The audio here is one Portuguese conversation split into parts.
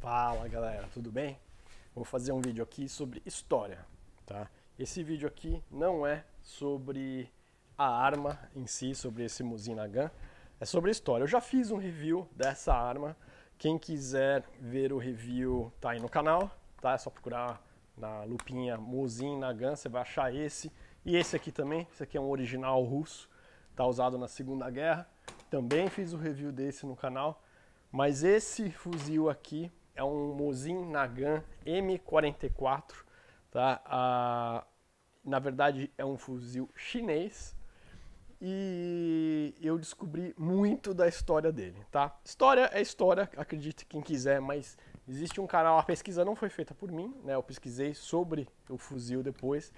Fala galera, tudo bem? Vou fazer um vídeo aqui sobre história, tá? Esse vídeo aqui não é sobre a arma em si, sobre esse Mosin Nagant, é sobre história. Eu já fiz um review dessa arma, quem quiser ver o review tá aí no canal, tá? É só procurar na lupinha Mosin Nagant, você vai achar esse. E esse aqui também, esse aqui é um original russo, tá usado na Segunda Guerra. Também fiz o review desse no canal, mas esse fuzil aqui é um Mosin Nagant M44, tá? Na verdade é um fuzil chinês e eu descobri muito da história dele, tá? História é história, acredite quem quiser, mas existe um canal, a pesquisa não foi feita por mim, né? Eu pesquisei sobre o fuzil depois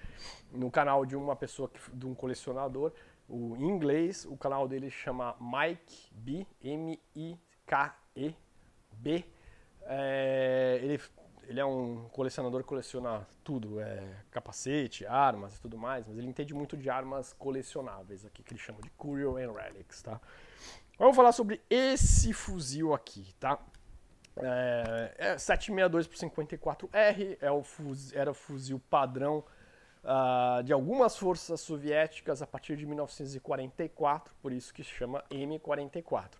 no canal de uma pessoa, de um colecionador, em inglês, o canal dele chama Mike B, M-I-K-E-B. Ele é um colecionador que coleciona tudo, capacete, armas e tudo mais, mas ele entende muito de armas colecionáveis, aqui que ele chama de Curio and Relics, tá? Vamos falar sobre esse fuzil aqui, tá? 762 por 54R, era o fuzil padrão de algumas forças soviéticas a partir de 1944, por isso que se chama M44.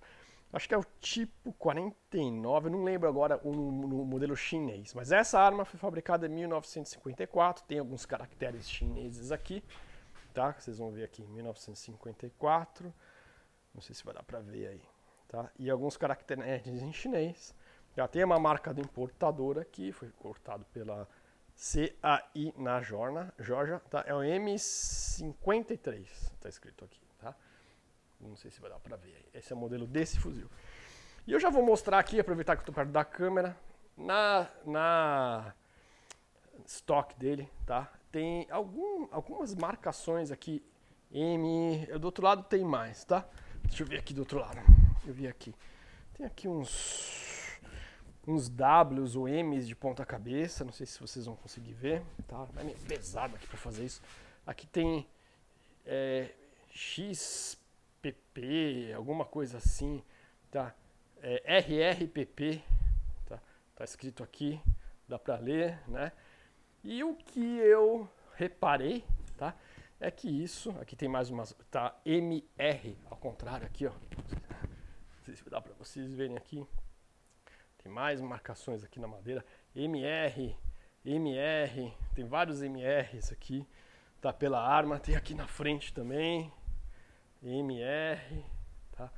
Acho que é o tipo 49, não lembro agora o modelo chinês, mas essa arma foi fabricada em 1954, tem alguns caracteres chineses aqui, tá? Vocês vão ver aqui, 1954, não sei se vai dar pra ver aí, tá? E alguns caracteres em chinês. Já tem uma marca do importador aqui, foi cortado pela CAI na Georgia, tá? É o M53, tá escrito aqui, tá? Não sei se vai dar pra ver aí. Esse é o modelo desse fuzil. E eu já vou mostrar aqui, aproveitar que eu tô perto da câmera, na estoque dele, tá? Tem algumas marcações aqui, do outro lado tem mais, tá? Deixa eu ver aqui do outro lado. Eu vi aqui. Tem aqui uns Ws ou Ms de ponta cabeça, não sei se vocês vão conseguir ver, tá? É meio pesado aqui pra fazer isso. Aqui tem XPP, alguma coisa assim, tá? RRPP, tá escrito aqui, dá pra ler, né? E o que eu reparei, tá? É que isso, aqui tem mais umas, tá? MR, ao contrário aqui, ó. Não sei se dá pra vocês verem aqui. Tem mais marcações aqui na madeira. MR, tem vários MRs aqui, tá? Pela arma, tem aqui na frente também. MR, tá?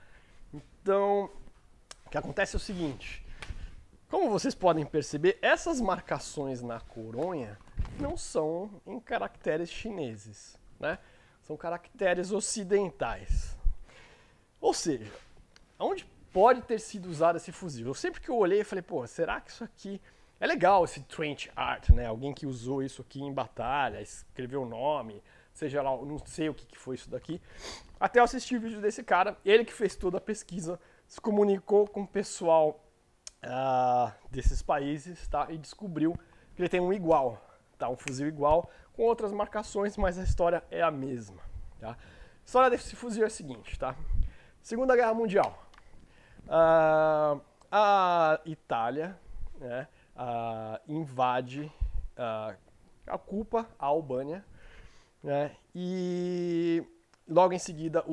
Então, o que acontece é o seguinte, como vocês podem perceber, essas marcações na coronha não são em caracteres chineses, né? São caracteres ocidentais. Ou seja, onde pode ter sido usado esse fuzil? Eu sempre que eu olhei, eu falei, pô, será que isso aqui é legal, esse trench art, né? Alguém que usou isso aqui em batalha, escreveu o nome, seja lá, não sei o que foi isso daqui. Até eu assisti o vídeo desse cara, ele que fez toda a pesquisa, se comunicou com o pessoal desses países, tá? E descobriu que ele tem um igual, tá? Um fuzil igual, com outras marcações, mas a história é a mesma, tá? A história desse fuzil é a seguinte, tá? Segunda Guerra Mundial. A Itália, né, invade, ocupa a Albânia, né, e logo em seguida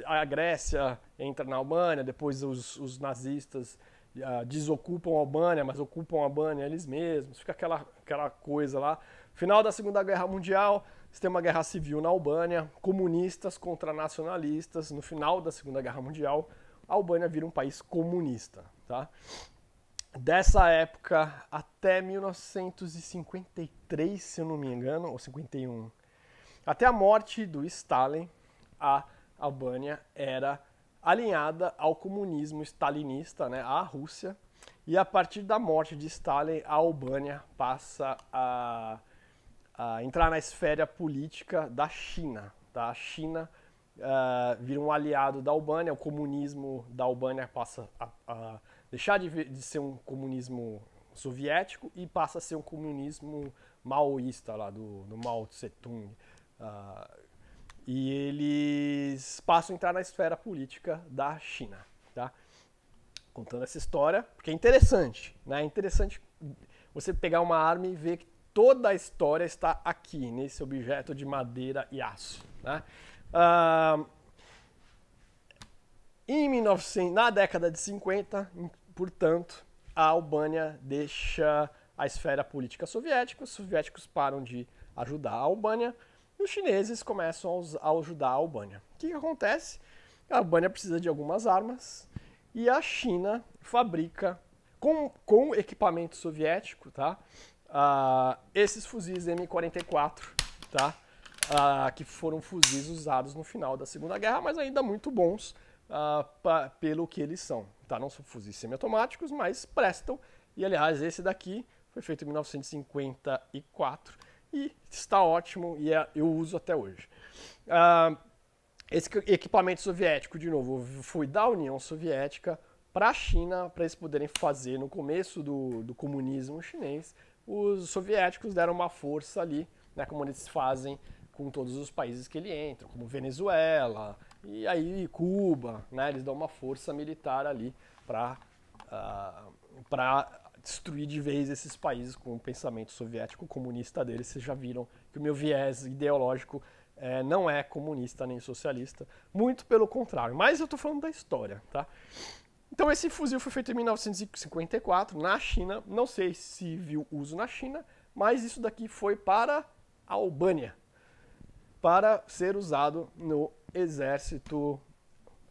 a Grécia entra na Albânia, depois os nazistas desocupam a Albânia, mas ocupam a Albânia eles mesmos, fica aquela coisa lá. Final da Segunda Guerra Mundial, você tem uma guerra civil na Albânia, comunistas contra nacionalistas. No final da Segunda Guerra Mundial, a Albânia vira um país comunista, tá? Dessa época até 1953, se eu não me engano, ou 51, até a morte do Stalin, a Albânia era alinhada ao comunismo stalinista, né, à Rússia, e a partir da morte de Stalin, a Albânia passa a entrar na esfera política da China, tá? A China vira um aliado da Albânia, o comunismo da Albânia passa a deixar de ser um comunismo soviético e passa a ser um comunismo maoísta lá do Mao Tse-tung. E eles passam a entrar na esfera política da China, tá? contando essa história porque é interessante, né? É interessante você pegar uma arma e ver que toda a história está aqui, nesse objeto de madeira e aço, né? Na década de 50, portanto, a Albânia deixa a esfera política soviética, os soviéticos param de ajudar a Albânia e os chineses começam a ajudar a Albânia. O que acontece? A Albânia precisa de algumas armas e a China fabrica, com equipamento soviético, tá? Esses fuzis M44, tá? Que foram fuzis usados no final da Segunda Guerra, mas ainda muito bons pelo que eles são. Tá? Não são fuzis semiautomáticos, mas prestam. E, aliás, esse daqui foi feito em 1954 e está ótimo e eu uso até hoje. Esse equipamento soviético, de novo, foi da União Soviética para a China, para eles poderem fazer no começo do comunismo chinês. Os soviéticos deram uma força ali, né, como eles fazem com todos os países que ele entram, como Venezuela e aí Cuba, né, eles dão uma força militar ali para destruir de vez esses países com o pensamento soviético comunista deles. Vocês já viram que o meu viés ideológico não é comunista nem socialista, muito pelo contrário, mas eu estou falando da história, tá? Então esse fuzil foi feito em 1954 na China, não sei se viu uso na China, mas isso daqui foi para a Albânia, para ser usado no exército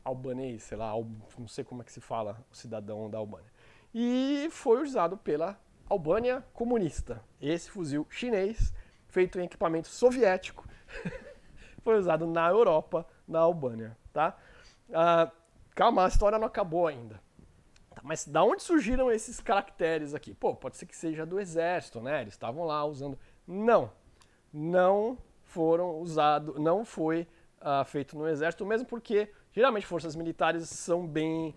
albanês, sei lá, não sei como é que se fala, o cidadão da Albânia. E foi usado pela Albânia comunista. Esse fuzil chinês, feito em equipamento soviético, foi usado na Europa, na Albânia, tá? Calma, a história não acabou ainda. Mas da onde surgiram esses caracteres aqui? Pô, pode ser que seja do exército, né? Eles estavam lá usando. Não foram usados, não foi feito no exército, mesmo porque geralmente forças militares são bem,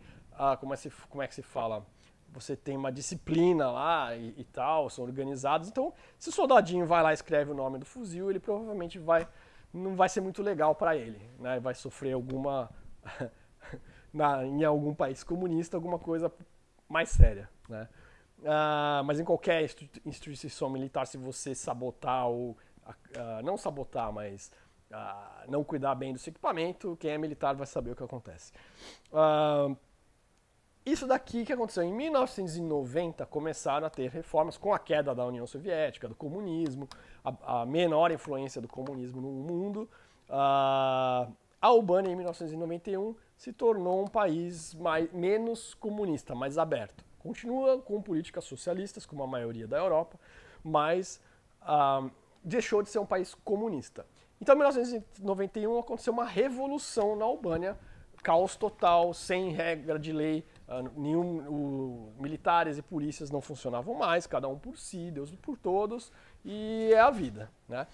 como é que se fala? Você tem uma disciplina lá e tal, são organizados. Então, se o soldadinho vai lá e escreve o nome do fuzil, ele provavelmente não vai ser muito legal para ele, né? Vai sofrer alguma em algum país comunista, alguma coisa mais séria, né? Mas em qualquer instituição militar, se você sabotar ou não sabotar, mas não cuidar bem do seu equipamento, quem é militar vai saber o que acontece. Isso daqui que aconteceu em 1990, começaram a ter reformas com a queda da União Soviética, do comunismo, a menor influência do comunismo no mundo. A Albânia, em 1991, se tornou um país menos comunista, mais aberto. Continua com políticas socialistas, como a maioria da Europa, mas deixou de ser um país comunista. Então, em 1991, aconteceu uma revolução na Albânia, caos total, sem regra de lei, militares e polícias não funcionavam mais, cada um por si, Deus por todos, e é a vida, né?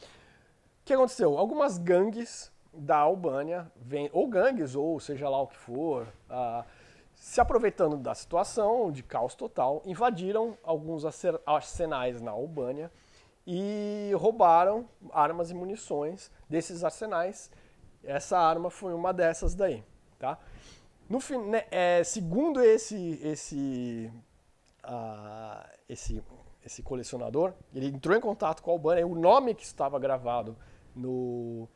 O que aconteceu? Algumas gangues da Albânia, ou gangues, ou seja lá o que for, se aproveitando da situação de caos total, invadiram alguns arsenais na Albânia e roubaram armas e munições desses arsenais. Essa arma foi uma dessas daí, tá? Segundo esse colecionador, ele entrou em contato com a Albânia e o nome que estava gravado no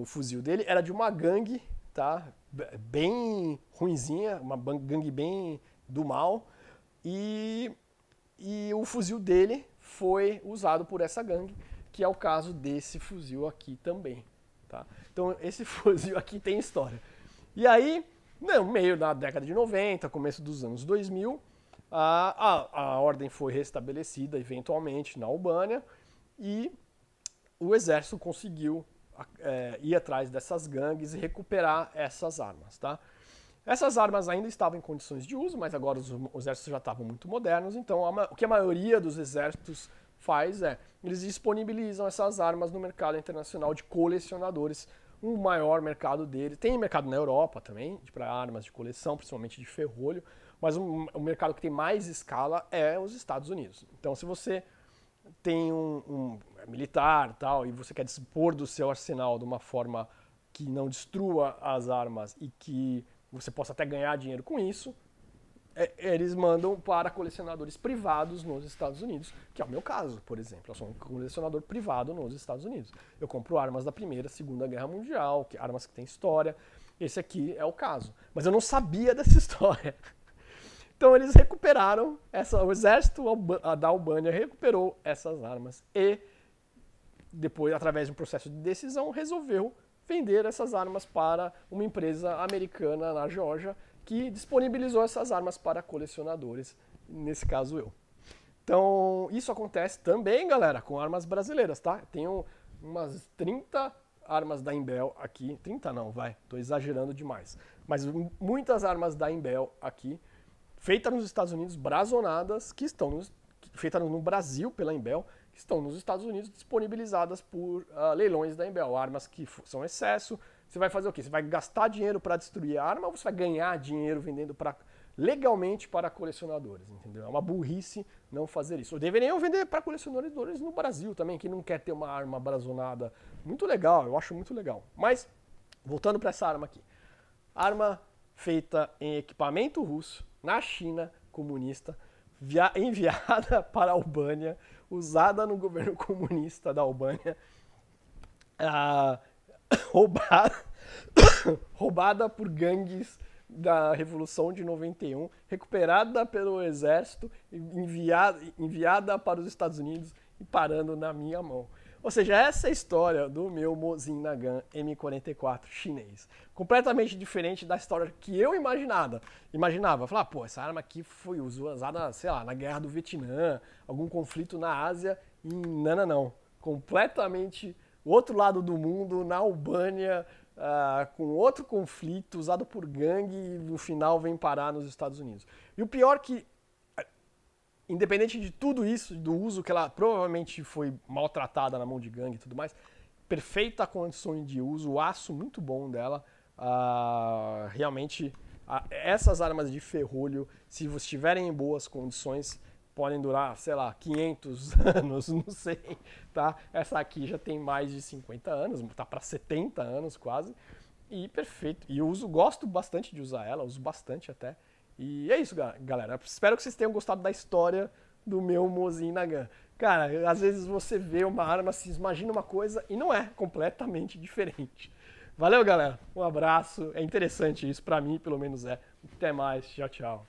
fuzil dele era de uma gangue, tá? Bem ruinzinha, uma gangue bem do mal, e o fuzil dele foi usado por essa gangue, que é o caso desse fuzil aqui também, tá? Então esse fuzil aqui tem história. E aí, no meio da década de 90, começo dos anos 2000, a ordem foi restabelecida eventualmente na Albânia e o exército conseguiu ir atrás dessas gangues e recuperar essas armas, tá? Essas armas ainda estavam em condições de uso, mas agora os exércitos já estavam muito modernos, então o que a maioria dos exércitos faz eles disponibilizam essas armas no mercado internacional de colecionadores, o maior mercado dele. Tem mercado na Europa também, para armas de coleção, principalmente de ferrolho, mas o mercado que tem mais escala é os Estados Unidos. Então, se você tem um militar tal, e você quer dispor do seu arsenal de uma forma que não destrua as armas e que você possa até ganhar dinheiro com isso, eles mandam para colecionadores privados nos Estados Unidos, que é o meu caso, por exemplo. Eu sou um colecionador privado nos Estados Unidos. Eu compro armas da Primeira, Segunda Guerra Mundial, armas que têm história. Esse aqui é o caso. Mas eu não sabia dessa história. Então eles recuperaram, o exército da Albânia recuperou essas armas e depois, através de um processo de decisão, resolveu vender essas armas para uma empresa americana na Geórgia que disponibilizou essas armas para colecionadores, nesse caso eu. Então, isso acontece também, galera, com armas brasileiras, tá? Tenho umas 30 armas da Imbel aqui, 30 não, vai, tô exagerando demais, mas muitas armas da Imbel aqui, feitas nos Estados Unidos, brazonadas, que estão feitas no Brasil pela Imbel, que estão nos Estados Unidos disponibilizadas por leilões da Imbel, armas que são excesso. Você vai fazer o quê? Você vai gastar dinheiro para destruir a arma ou você vai ganhar dinheiro vendendo legalmente para colecionadores, entendeu? É uma burrice não fazer isso. Ou deveriam vender para colecionadores no Brasil também, que não quer ter uma arma brazonada. Muito legal, eu acho muito legal. Mas, voltando para essa arma aqui. Arma feita em equipamento russo, na China comunista, enviada para a Albânia, usada no governo comunista da Albânia, roubada por gangues da Revolução de 91, recuperada pelo exército, enviada para os Estados Unidos e parando na minha mão. Ou seja, essa é a história do meu Mosin Nagant M44 chinês. Completamente diferente da história que eu imaginava. Falar, pô, essa arma aqui foi usada, sei lá, na Guerra do Vietnã, algum conflito na Ásia, e não. Completamente outro lado do mundo, na Albânia, com outro conflito, usado por gangue, e no final vem parar nos Estados Unidos. E o pior que, independente de tudo isso, do uso que ela provavelmente foi maltratada na mão de gangue e tudo mais, perfeita condição de uso, o aço muito bom dela, realmente essas armas de ferrolho, se vocês estiverem em boas condições, podem durar, sei lá, 500 anos, não sei, tá? Essa aqui já tem mais de 50 anos, tá para 70 anos quase, e perfeito. E eu gosto bastante de usar ela, uso bastante até. E é isso, galera. Espero que vocês tenham gostado da história do meu Mosin Nagant. Cara, às vezes você vê uma arma, se imagina uma coisa e não é, completamente diferente. Valeu, galera. Um abraço. É interessante isso, pra mim, pelo menos é. Até mais. Tchau, tchau.